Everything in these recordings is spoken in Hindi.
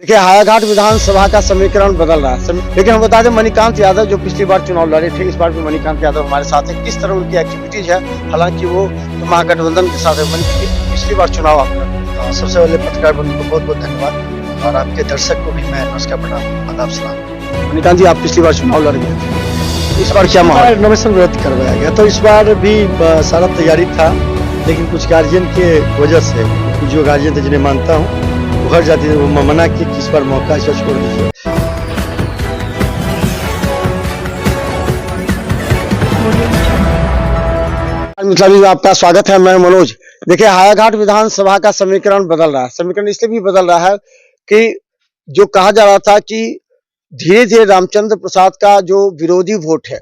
देखिए हायाघाट विधानसभा का समीकरण बदल रहा है, लेकिन हम बता दें मणिकांत यादव जो पिछली बार चुनाव लड़े थे, इस बार भी मणिकांत यादव हमारे साथ है। किस तरह उनकी एक्टिविटीज है, हालांकि वो तो महागठबंधन के साथ है। पिछली बार चुनाव आप लड़े। सबसे पहले पत्रकार बंधु को बहुत बहुत धन्यवाद और आपके दर्शक को भी मैं नमस्कार प्रणाम आदाब सलाम। मणिकांत जी, आप पिछली बार चुनाव लड़ गए थे, इस बार क्या माहौल? नॉमिनेशन रद्द करवाया गया तो इस बार भी सारा तैयारी था, लेकिन कुछ गार्जियन के वजह से, कुछ जो गार्जियन थे जिन्हें मानता हूँ वो हर जाति वो मना किए कि इस बार मौका इस बार छोड़ दीजिए। मतलब आपका स्वागत है, मैं मनोज। देखिए हायाघाट विधानसभा का समीकरण बदल रहा है। समीकरण इसलिए भी बदल रहा है कि जो कहा जा रहा था कि धीरे धीरे रामचंद्र प्रसाद का जो विरोधी वोट है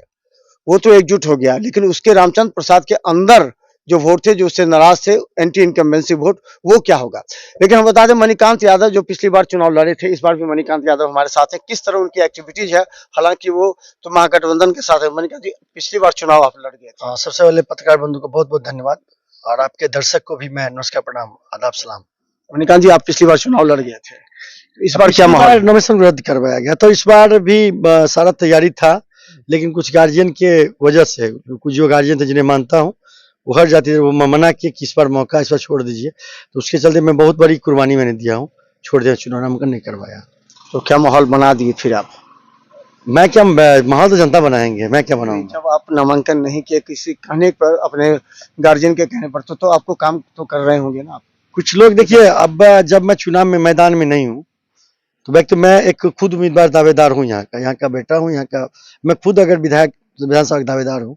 वो तो एकजुट हो गया, लेकिन उसके रामचंद्र प्रसाद के अंदर जो वोट थे, जो उससे नाराज थे, एंटी इनकम्बेंसी वोट, वो क्या होगा। लेकिन हम बता दें मणिकांत यादव जो पिछली बार चुनाव लड़े थे, इस बार भी मणिकांत यादव हमारे साथ है। किस तरह उनकी एक्टिविटीज है, हालांकि वो तो महागठबंधन के साथ है। मणिकांत जी, पिछली बार चुनाव आप लड़ गए थे। सबसे पहले पत्रकार बंधु को बहुत बहुत धन्यवाद और आपके दर्शक को भी मैं नमस्कार प्रणाम आदाब सलाम। मणिकांत जी, आप पिछली बार चुनाव लड़ गए थे, इस बार क्या माहौल? नॉमिनेशन रद्द करवाया गया तो इस बार भी सारा तैयारी था, लेकिन कुछ गार्जियन के वजह से, कुछ जो गार्जियन थे जिन्हें मानता हूँ वो हर जाति वो मना किए कि इस बार मौका इस बार छोड़ दीजिए। तो उसके चलते मैं बहुत बड़ी कुर्बानी मैंने दिया हूँ, छोड़ दिया, चुनाव नामांकन नहीं करवाया। तो क्या माहौल बना दिए फिर आप? मैं क्या, माहौल तो जनता बनाएंगे, मैं क्या बनाऊंगा। जब आप नामांकन नहीं किए किसी कहने पर, अपने गार्जियन के कहने पर, तो आपको काम तो कर रहे होंगे ना आप? कुछ लोग देखिए, अब जब मैं चुनाव में मैदान में नहीं हूँ तो मैं एक खुद उम्मीदवार दावेदार हूँ, यहाँ का बेटा हूँ, यहाँ का मैं खुद अगर विधायक विधानसभा का दावेदार हूँ,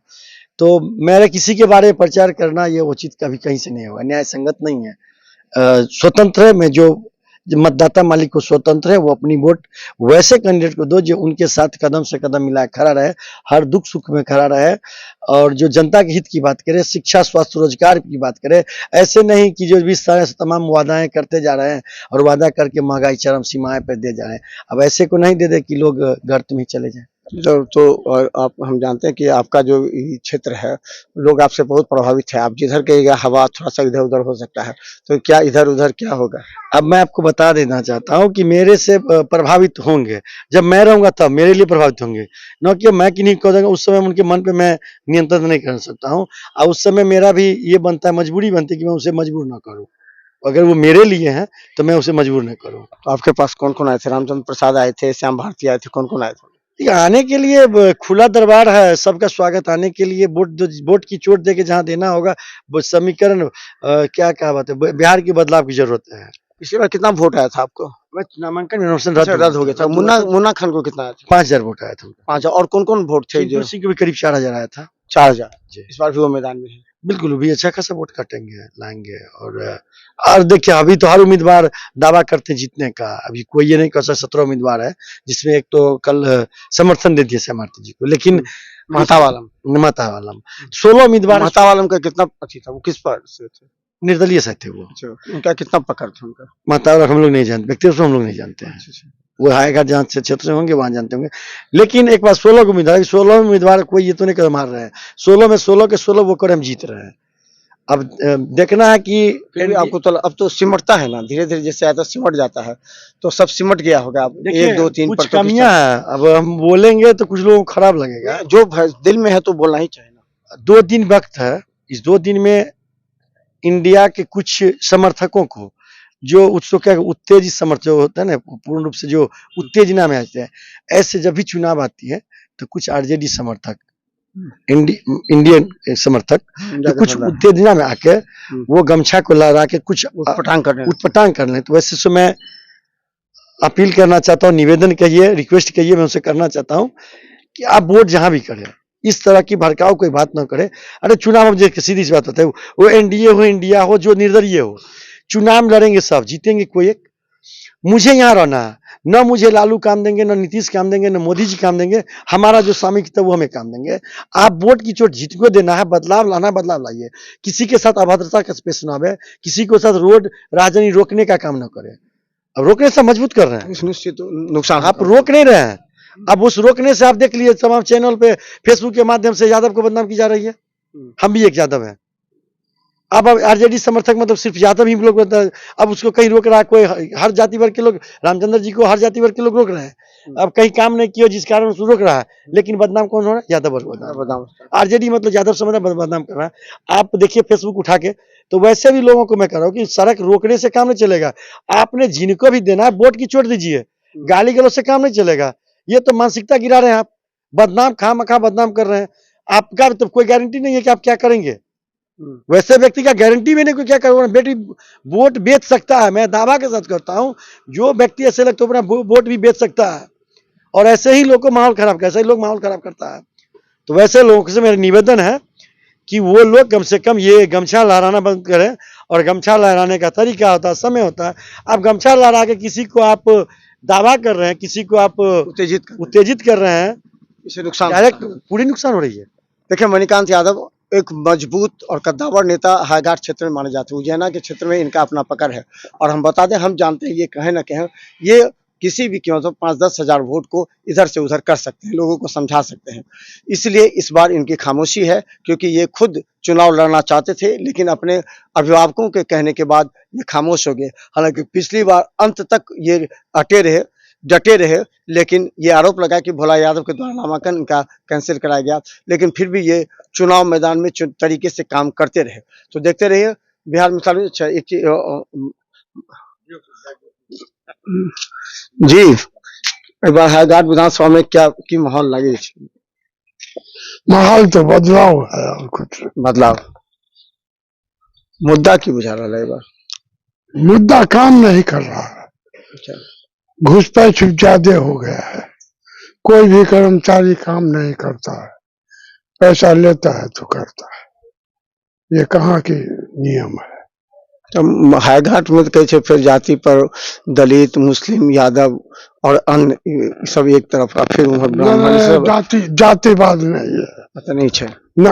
तो मेरे किसी के बारे में प्रचार करना ये उचित कभी कहीं से नहीं होगा, न्याय संगत नहीं है। स्वतंत्र है, मैं जो मतदाता मालिक को स्वतंत्र है, वो अपनी वोट वैसे कैंडिडेट को दो जो उनके साथ कदम से कदम मिलाए खड़ा रहे, हर दुख सुख में खड़ा रहे और जो जनता के हित की बात करे, शिक्षा स्वास्थ्य रोजगार की बात करे। ऐसे नहीं कि जो 20 साल से तमाम वादाएं करते जा रहे हैं और वादा करके महंगाई चरम सीमाएं पर दे जा रहे हैं। अब ऐसे को नहीं दे दे कि लोग गर्त में चले जाए। तो आप, हम जानते हैं कि आपका जो क्षेत्र है, लोग आपसे बहुत प्रभावित है। आप जिधर कहिएगा हवा थोड़ा सा इधर उधर हो सकता है, तो क्या इधर उधर क्या होगा? अब मैं आपको बता देना चाहता हूँ कि मेरे से प्रभावित होंगे, जब मैं रहूंगा तब मेरे लिए प्रभावित होंगे, न कि मैं किन्हीं को दूंगा। उस समय उनके मन पे मैं नियंत्रण नहीं कर सकता हूँ और उस समय मेरा भी ये बनता है, मजबूरी बनती है कि मैं उसे मजबूर ना करूँ। अगर वो मेरे लिए हैं तो मैं उसे मजबूर नहीं करूँ। तो आपके पास कौन कौन आए थे? रामचंद्र प्रसाद आए थे, श्याम भारती आए थे, कौन कौन आए थे? आने के लिए खुला दरबार है, सबका स्वागत। आने के लिए वोट की चोट दे के जहाँ देना होगा, वो समीकरण क्या बात है, बिहार की बदलाव की जरूरत है। पिछली बार कितना वोट आया था आपको? मैं नामांकन रद्द हो गया था। मुन्ना खान को कितना आया था? 5000 वोट आया था। 5000। और कौन कौन वोट थे? जो को भी करीब 4000 आया था। 4000। इस बार भी वो मैदान में है। बिल्कुल, भी अच्छा खासा वोट काटेंगे, लाएंगे। और देखिए, अभी तो हर उम्मीदवार दावा करते जीतने का, अभी कोई ये नहीं कर सकता। 17 उम्मीदवार है, जिसमें एक तो कल समर्थन दे दिया श्यामार्ती जी को, लेकिन महतावालम 16 उम्मीदवार। महतावालम का कितना पक्षी था? वो किस पार्टी से थे? निर्दलीय से थे वो। उनका कितना पकड़ था उनका? महतावालम हम लोग नहीं जानते, व्यक्तिगत हम लोग नहीं जानते हैं। वो हाईघाट जहाँ से क्षेत्र से होंगे वहां जानते होंगे। लेकिन एक बात, 16 उम्मीदवार, 16 उम्मीदवार कोई ये तो नहीं कर मार रहे हैं। 16 में 16 के 16 वो कर हम जीत रहे हैं। अब देखना है कि आपको तो अब तो सिमटता है ना, धीरे धीरे जैसे आता सिमट जाता है, तो सब सिमट गया होगा। अब 1 2 3 कुछ कमियां है। अब हम बोलेंगे तो कुछ लोगों को खराब लगेगा। जो दिल में है तो बोलना ही चाहिए ना। 2 दिन वक्त है, इस 2 दिन में इंडिया के कुछ समर्थकों को, जो उत्तेजित समर्थक होता है ना, पूर्ण रूप से जो उत्तेजना में आते हैं, ऐसे जब भी चुनाव आती है तो कुछ आरजेडी समर्थक, इंडियन समर्थक तो कुछ उत्तेजना में आके वो गमछा को लहरा के कुछ उटपटांग कर लें। तो वैसे से मैं अपील करना चाहता हूँ, निवेदन कहिए, रिक्वेस्ट कहिए, मैं उनसे करना चाहता हूँ कि आप वोट जहां भी करें, इस तरह की भड़काऊ कोई बात ना करे। अरे चुनाव में सीधी सी बात होता है, वो एनडीए हो, इंडिया हो, जो निर्दलीय हो, चुनाव लड़ेंगे, सब जीतेंगे, कोई एक। मुझे यहाँ रहना है, न मुझे लालू काम देंगे, न नीतीश काम देंगे, न मोदी जी काम देंगे। हमारा जो सामयिक था वो हमें काम देंगे। आप वोट की चोट जिसको देना है, बदलाव लाना, बदलाव लाइए। किसी के साथ अभद्रता का पेश न आवे, किसी के साथ रोड राजनीति रोकने का काम न करे। अब रोकने से मजबूत कर रहे हैं, निश्चित नुकसान। आप रोक नहीं रहे हैं। अब उस रोकने से आप देख लिए तमाम चैनल पे, फेसबुक के माध्यम से यादव को बदनाम की जा रही है। हम भी एक यादव है, अब आरजेडी समर्थक मतलब सिर्फ यादव ही लोग रहता है, अब उसको कहीं रोक रहा है कोई, हर जाति वर्ग के लोग, रामचंद्र जी को हर जाति वर्ग के लोग रोक रहे हैं। अब कहीं काम नहीं किया जिस कारण उसको रोक रहा है, लेकिन बदनाम कौन हो रहा है? यादव वर्ग बदनाम। आरजेडी मतलब यादव समाज बदनाम कर रहा है। आप देखिए फेसबुक उठा के, तो वैसे भी लोगों को मैं कह रहा हूँ कि सड़क रोकने से काम नहीं चलेगा। आपने जिनको भी देना है वोट की छोड़ दीजिए, गाली गलौज से काम नहीं चलेगा। ये तो मानसिकता गिरा रहे हैं आप, बदनाम खामखा बदनाम कर रहे हैं। आपका तो कोई गारंटी नहीं है कि आप क्या करेंगे। वैसे व्यक्ति का गारंटी भी नहीं कोई क्या करेगा। बेटी वोट बेच सकता है, मैं दावा के साथ करता हूं, जो व्यक्ति ऐसे लगता है अपना वोट भी बेच सकता है, और ऐसे ही लोग को माहौल खराब, ऐसे ही लोग माहौल खराब करता है। तो वैसे लोगों से मेरा निवेदन है कि वो लोग कम से कम ये गमछा लहराना बंद करें। और गमछा लहराने का तरीका होता है, समय होता है। आप गमछा लहरा के किसी को आप दावा कर रहे हैं, किसी को आप उत्तेजित कर रहे हैं, इससे नुकसान डायरेक्ट पूरी नुकसान हो रही है। देखिए, मणिकांत यादव एक मजबूत और कद्दावर नेता हाईघाट क्षेत्र में माने जाते हैं। उज्जैना के क्षेत्र में इनका अपना पकड़ है, और हम बता दें, हम जानते हैं ये कहें ना कहें, ये किसी भी कीमत पर 5-10 हजार वोट को इधर से उधर कर सकते हैं, लोगों को समझा सकते हैं। इसलिए इस बार इनकी खामोशी है, क्योंकि ये खुद चुनाव लड़ना चाहते थे, लेकिन अपने अभिभावकों के कहने के बाद ये खामोश हो गए। हालांकि पिछली बार अंत तक ये डटे रहे, लेकिन ये आरोप लगा कि भोला यादव के द्वारा नामांकन इनका कैंसिल कराया गया, लेकिन फिर भी ये चुनाव मैदान में तरीके से काम करते रहे। तो देखते रहिए बिहार मिसाल में। अच्छा, एक जी, एक बार हाईघाट विधानसभा में क्या की माहौल लगे? माहौल तो बदलाव है और कुछ बदलाव, मुद्दा की बुझा रहा है? बार मुद्दा काम नहीं कर रहा है, अच्छा, घुसपैठ ज्यादा हो गया है। कोई भी कर्मचारी काम नहीं करता है, पैसा लेता है तो करता है। ये कहाँ की नियम है? तो हाईघाट में तो कहे फिर जाति पर दलित, मुस्लिम, यादव और अन्य सब एक तरफ, फिर ब्राह्मण सब जातिवाद नहीं है, पता नहीं है ना।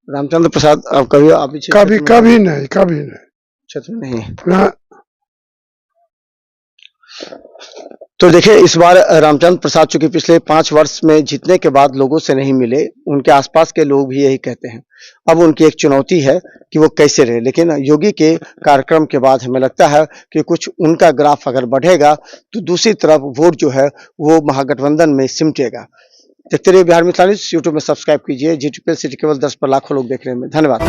रामचंद्र प्रसाद अब कभी आप कभी नहीं क्षेत्र में नहीं ना। तो देखिए, इस बार रामचंद्र प्रसाद चूंकि पिछले 5 वर्ष में जीतने के बाद लोगों से नहीं मिले, उनके आसपास के लोग भी यही कहते हैं। अब उनकी एक चुनौती है कि वो कैसे रहे। लेकिन योगी के कार्यक्रम के बाद हमें लगता है कि कुछ उनका ग्राफ अगर बढ़ेगा, तो दूसरी तरफ वोट जो है वो महागठबंधन में सिमटेगा। देखते रहिए बिहार मिसाल न्यूज़। यूट्यूब में सब्सक्राइब कीजिए। GTPL सिटी केवल 10 पर लाखों लोग देख रहे हैं। धन्यवाद।